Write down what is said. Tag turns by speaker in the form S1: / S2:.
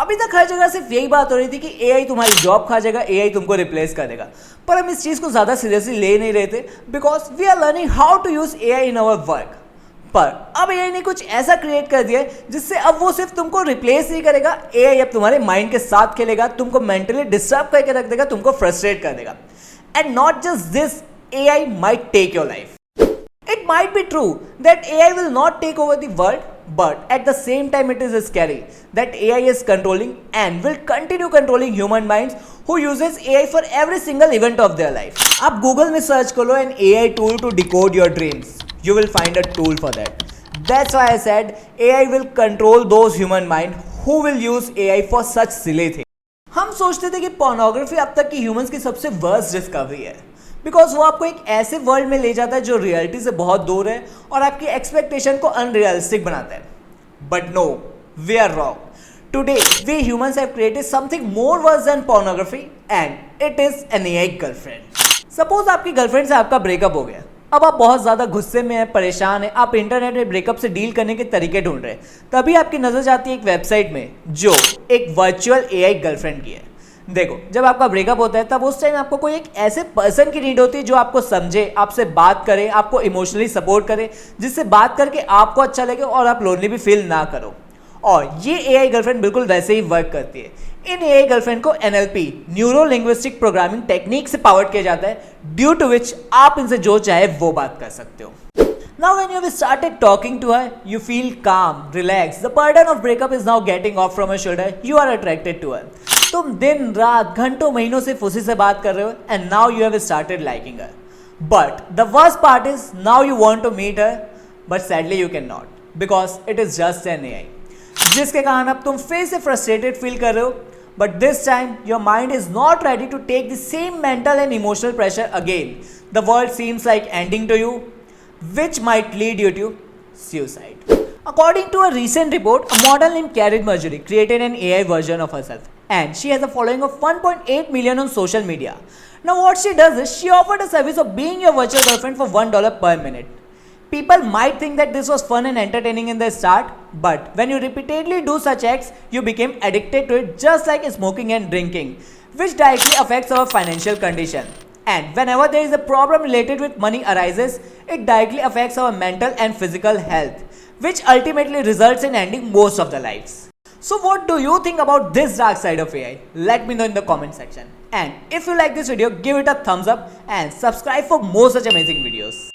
S1: अभी तक हर जगह सिर्फ यही बात हो रही थी कि एआई तुम्हारी जॉब खा जाएगा, एआई तुमको रिप्लेस कर देगा, पर हम इस चीज को ज्यादा सीरियसली ले नहीं रहे थे because we are learning how to use AI in our work. पर अब एआई ने कुछ ऐसा क्रिएट कर दिया है जिससे अब वो सिर्फ तुमको रिप्लेस नहीं करेगा, एआई अब तुम्हारे माइंड के साथ खेलेगा, तुमको मेंटली डिस्टर्ब करके रख देगा, तुमको फ्रस्ट्रेट कर देगा। And not just this, AI might take your life. It might be true that AI will not take over the world, but at the same time it is scary that AI is controlling and will continue controlling human minds who uses AI for every single event of their life. आप Google में search करो an AI tool to decode your dreams. You will find a tool for that. That's why I said AI will control those human mind who will use AI for such silly things. हम सोचते थे कि pornography अब तक की humans की सबसे worst discovery है बिकॉज वो आपको एक ऐसे वर्ल्ड में ले जाता है जो रियलिटी से बहुत दूर है और आपकी एक्सपेक्टेशन को अनरियलिस्टिक बनाता है। But no, we are wrong. Today we humans have created something more worse than pornography and it is an AI girlfriend. Suppose आपकी गर्लफ्रेंड से आपका ब्रेकअप हो गया, अब आप बहुत ज्यादा गुस्से में हैं, परेशान हैं, आप इंटरनेट में ब्रेकअप से डील करने के तरीके ढूंढ रहे हैं, तभी आपकी नजर जाती है एक वेबसाइट में जो एक वर्चुअल एआई गर्लफ्रेंड की है। देखो, जब आपका ब्रेकअप होता है तब उस टाइम आपको कोई एक ऐसे पर्सन की नीड होती है जो आपको समझे, आपसे बात करे, आपको इमोशनली सपोर्ट करे, जिससे बात करके आपको अच्छा लगे और आप लोनली भी फील ना करो। और ये एआई गर्लफ्रेंड बिल्कुल वैसे ही वर्क करती है। इन एआई गर्लफ्रेंड को NLP, neuro linguistic programming technique से पावर्ड किया जाता है, ड्यू टू विच आप इनसे जो चाहे वो बात कर सकते हो। Now when you have started talking to her, you feel calm, relaxed. The burden of breakup is now getting off from your shoulder. You are attracted to her. तुम दिन रात घंटों महीनों से उसी से बात कर रहे हो and now you have started liking her. But the worst part is now you want to meet her, but sadly you cannot because it is just an AI. जिसके कारण अब तुम फिर से frustrated feel कर रहे हो, but this time your mind is not ready to take the same mental and emotional pressure again. The world seems like ending to you, which might lead you to suicide. According to a recent report, a model named Karen Marjorie created an AI version of herself and she has a following of 1.8 million on social media. Now what she does is she offered a service of being your virtual girlfriend for $1 per minute. People might think that this was fun and entertaining in the start, but when you repeatedly do such acts, you become addicted to it just like smoking and drinking, which directly affects our financial condition. And whenever there is a problem related with money arises, it directly affects our mental and physical health, which ultimately results in ending most of the lives. So what do you think about this dark side of AI? Let me know in the comment section. And if you like this video, give it a thumbs up and subscribe for more such amazing videos.